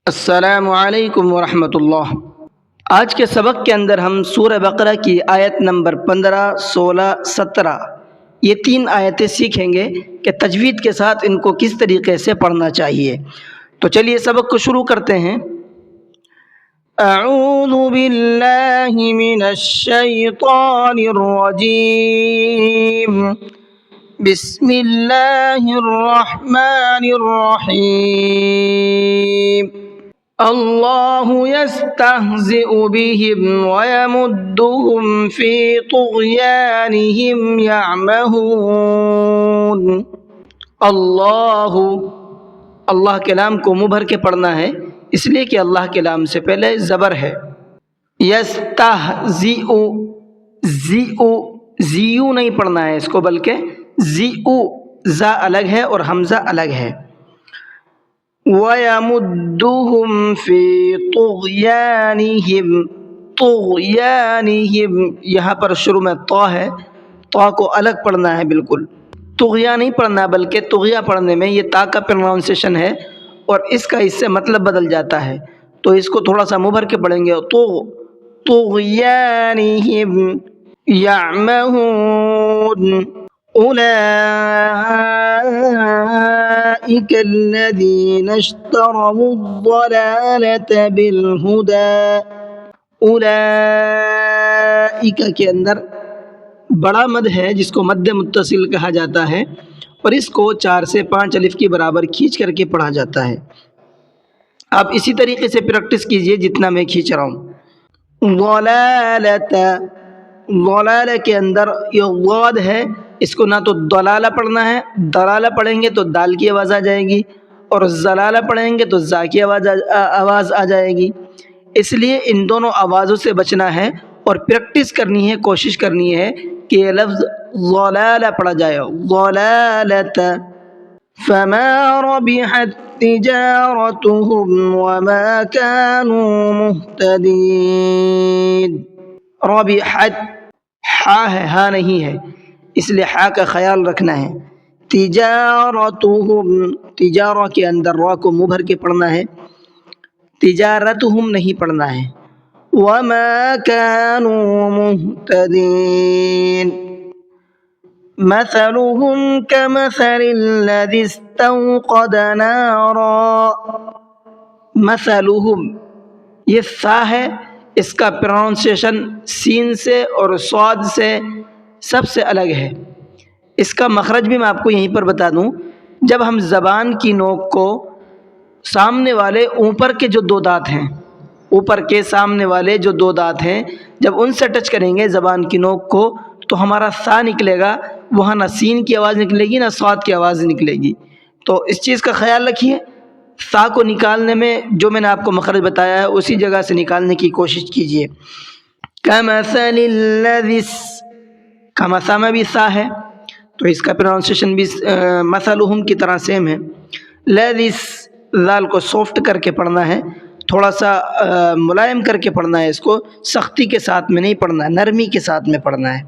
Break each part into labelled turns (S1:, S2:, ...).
S1: السلام علیکم ورحمۃ اللہ۔ آج کے سبق کے اندر ہم سورہ بقرہ کی آیت نمبر 15، 16، 17 یہ 3 آیتیں سیکھیں گے کہ تجوید کے ساتھ ان کو کس طریقے سے پڑھنا چاہیے۔ تو چلیے سبق کو شروع کرتے ہیں۔ اعوذ باللہ من الشیطان الرجیم، بسم اللہ الرحمن الرحیم۔ اللہ یستہزئ بہم ویمدہم فی طغیانہم یعمہون۔ اللہ کے نام کو منہ بھر کے پڑھنا ہے، اس لیے کہ اللہ کے نام سے پہلے زبر ہے۔ یستہزئ، زیو نہیں پڑھنا ہے اس کو، بلکہ زیو، زا الگ ہے اور حمزہ الگ ہے۔ وَيَمُدُّهُمْ فِي طُغْيَانِهِمْ، یہاں پر شروع میں طا ہے، طا کو الگ پڑھنا ہے بالکل، طغیہ نہیں پڑھنا بلکہ طغیہ پڑھنے میں یہ تا کا پروننسیشن ہے اور اس کا اس سے مطلب بدل جاتا ہے، تو اس کو تھوڑا سا منہ بھر کے پڑھیں گے۔ طغیانہم یعمہون، اولئک الذین اشتروا الضلالۃ بالہدی۔ اولئک کے اندر بڑا مد ہے جس کو مد متصل کہا جاتا ہے، اور اس کو 4 سے 5 الف کے برابر کھینچ کر کے پڑھا جاتا ہے۔ آپ اسی طریقے سے پریکٹس کیجئے جتنا میں کھینچ رہا ہوں۔ ضلالۃ، ضلال کے اندر یہ ضاد ہے، اس کو نہ تو ضلالہ پڑھنا ہے، ضلالہ پڑھیں گے تو دال کی آواز آ جائے گی، اور زلالہ پڑھیں گے تو زا کی آواز آ جائے گی، اس لیے ان دونوں آوازوں سے بچنا ہے اور پریکٹس کرنی ہے، کوشش کرنی ہے کہ یہ لفظ ضلالہ پڑھا جائے۔ ضلالۃ، فما ربحت تجارتهم وما كانوا مهتدين۔ ربحت، ہا ہے، ہا نہیں ہے، اس لیے ہا کا خیال رکھنا ہے۔ تجارتهم، تجارہ کے اندر را کو منہ بھر کے پڑھنا ہے، تجارتهم نہیں پڑھنا ہے۔ وما كانوا مهتدين، مثلهم كمثل الذي استوقد نارا۔ مثلهم، یہ ثا ہے، اس کا پروننسیشن سین سے اور صاد سے سب سے الگ ہے۔ اس کا مخرج بھی میں آپ کو یہیں پر بتا دوں، جب ہم زبان کی نوک کو سامنے والے اوپر کے جو 2 دانت ہیں، اوپر کے سامنے والے جو 2 دانت ہیں، جب ان سے ٹچ کریں گے زبان کی نوک کو تو ہمارا ثا نکلے گا، وہاں نہ سین کی آواز نکلے گی نہ صاد کی آواز نکلے گی۔ تو اس چیز کا خیال رکھیے، ثا کو نکالنے میں جو میں نے آپ کو مخرج بتایا ہے اسی جگہ سے نکالنے کی کوشش کیجیے۔ کمثل الذی، کمثا میں بھی ثا ہے تو اس کا پروننسیشن بھی مثلہم کی طرح سیم ہے۔ الذی، ذال کو سافٹ کر کے پڑھنا ہے، تھوڑا سا ملائم کر کے پڑھنا ہے، اس کو سختی کے ساتھ میں نہیں پڑھنا ہے، نرمی کے ساتھ میں پڑھنا ہے۔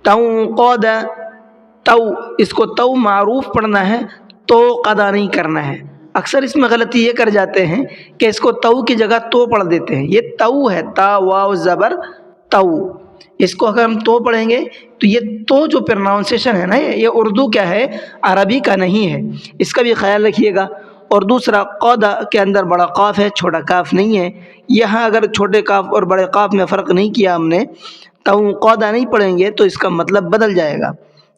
S1: توقد، تو، اس کو تو معروف پڑھنا ہے، تو قدا نہیں کرنا ہے۔ اکثر اس میں غلطی یہ کر جاتے ہیں کہ اس کو تو کی جگہ تو پڑھ دیتے ہیں، یہ تو ہے، تا واو زبر تو، اس کو اگر ہم تو پڑھیں گے تو یہ تو جو پروننسیشن ہے نا، یہ اردو کیا ہے، عربی کا نہیں ہے، اس کا بھی خیال رکھیے گا۔ اور دوسرا قودا کے اندر بڑا قاف ہے، چھوٹا کاف نہیں ہے، یہاں اگر چھوٹے کاف اور بڑے قاف میں فرق نہیں کیا ہم نے، توقدا نہیں پڑھیں گے تو اس کا مطلب بدل جائے گا۔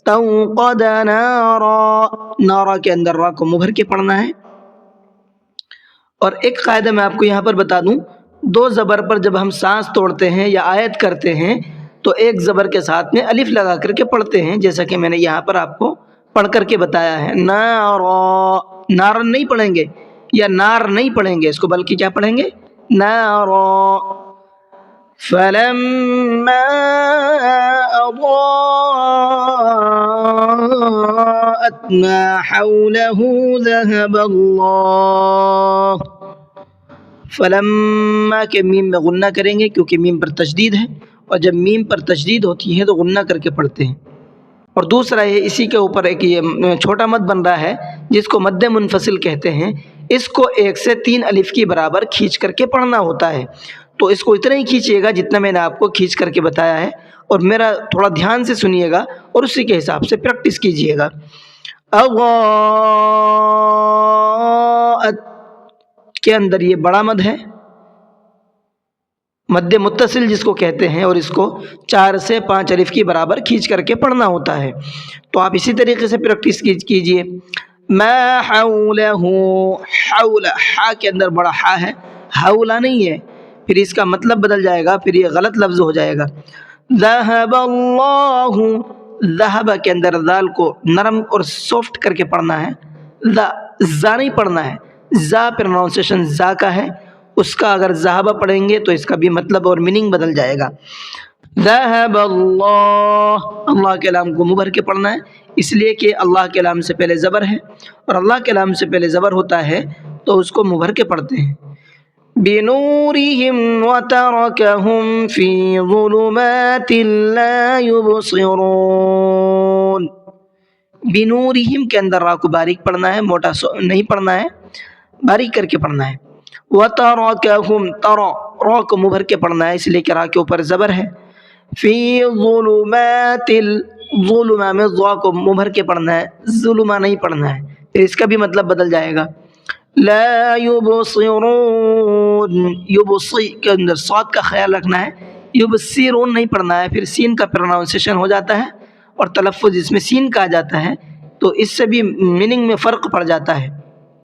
S1: توقد نارا، نارا کے اندر را کو منہ بھر کے پڑھنا ہے۔ اور ایک قاعدہ میں آپ کو یہاں پر بتا دوں، 2 زبر پر جب ہم سانس توڑتے ہیں یا آیت کرتے ہیں تو ایک زبر کے ساتھ میں الف لگا کر کے پڑھتے ہیں، جیسا کہ میں نے یہاں پر آپ کو پڑھ کر کے بتایا ہے۔ نارا، نارن نہیں پڑھیں گے یا نار نہیں پڑھیں گے اس کو، بلکہ کیا پڑھیں گے، نارا۔ فلما اضاءت ما حوله ذهب الله۔ فلما کے میم میں غنہ کریں گے کیونکہ میم پر تشدید ہے، اور جب میم پر تشدید ہوتی ہے تو غنہ کر کے پڑھتے ہیں۔ اور دوسرا یہ اسی کے اوپر ایک یہ چھوٹا مد بن رہا ہے جس کو مد منفصل کہتے ہیں، اس کو 1 سے 3 الف کے برابر کھینچ کر کے پڑھنا ہوتا ہے. تو اس کو اتنا ہی کھینچیے گا جتنا میں نے آپ کو کھینچ کر کے بتایا ہے, اور میرا تھوڑا دھیان سے سنیے گا اور اسی کے حساب سے پریکٹس کیجیے گا. اغاءت کے اندر یہ بڑا مد ہے, مد متصل جس کو کہتے ہیں, اور اس کو 4 سے 5 الف کی برابر کھینچ کر کے پڑھنا ہوتا ہے. تو آپ اسی طریقے سے پریکٹس کیجئے. ما حولہ, حول ہا کے اندر بڑا ہا ہے, حولہ نہیں ہے, پھر اس کا مطلب بدل جائے گا, پھر یہ غلط لفظ ہو جائے گا. ذہب اللہ, ذہب کے اندر ذال کو نرم اور سافٹ کر کے پڑھنا ہے, زا نہیں پڑھنا ہے. زا پروننسیشن زا کا ہے, اس کا اگر ذہبہ پڑھیں گے تو اس کا بھی مطلب اور میننگ بدل جائے گا. ذہب اللہ, اللہ کے لام کو منہ بھر کے پڑھنا ہے, اس لیے کہ اللہ کے لام سے پہلے زبر ہے, اور اللہ کے لام سے پہلے زبر ہوتا ہے تو اس کو منہ بھر کے پڑھتے ہیں. بنورہم وترکہم فی ظلمات لا یبصرون. بنورہم کے اندر را کو باریک پڑھنا ہے, موٹا نہیں پڑھنا ہے, باریک کر کے پڑھنا ہے. وترکہم, ترا را کو منہ بھر کے پڑھنا ہے, اس لیے کہ را کے اوپر زبر ہے. فی ظلمات, ظلمہ میں ضا کو منہ بھر کے پڑھنا ہے, ظلمہ نہیں پڑھنا ہے, پھر اس کا بھی مطلب بدل جائے گا. لا یبصرون, یبصی کے اندر صاد کا خیال رکھنا ہے, یبصرون نہیں پڑھنا ہے, پھر سین کا پروننسیشن ہو جاتا ہے اور تلفظ اس میں سین کہا جاتا ہے, تو اس سے بھی میننگ میں فرق پڑ جاتا ہے.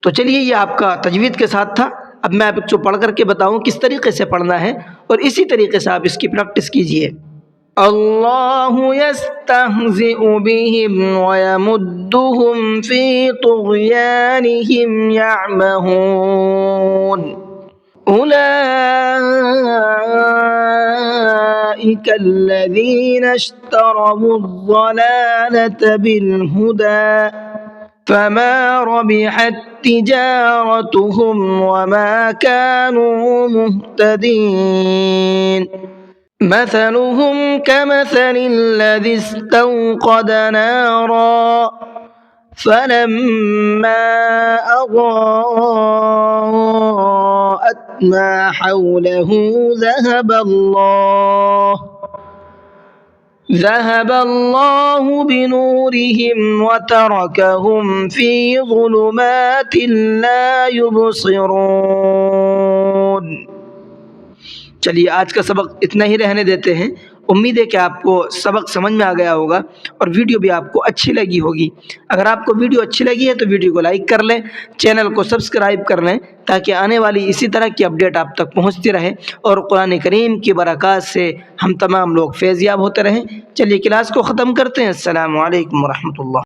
S1: تو چلیے یہ آپ کا تجوید کے ساتھ تھا. اب میں آپ کو پڑھ کر کے بتاؤں کس طریقے سے پڑھنا ہے, اور اسی طریقے سے آپ اس کی پریکٹس کیجئے. اللہ یستہزئ بہم ویمدہم فی طغیانہم یعمہون. اولئک الذین اشتروا الضلالۃ بالہدی فما ربحت تجارتهم وما كانوا مهتدين. مثلهم كمثل الذي استوقد نارا فلما أضاءت ما حوله ذهب الله بنورهم وتركهم في ظلمات لا يبصرون. چلیے آج کا سبق اتنا ہی رہنے دیتے ہیں. امید ہے کہ آپ کو سبق سمجھ میں آ گیا ہوگا اور ویڈیو بھی آپ کو اچھی لگی ہوگی. اگر آپ کو ویڈیو اچھی لگی ہے تو ویڈیو کو لائک کر لیں, چینل کو سبسکرائب کر لیں, تاکہ آنے والی اسی طرح کی اپڈیٹ آپ تک پہنچتی رہے اور قرآن کریم کی برکات سے ہم تمام لوگ فیض یاب ہوتے رہیں. چلیے کلاس کو ختم کرتے ہیں. السلام علیکم ورحمۃ اللہ.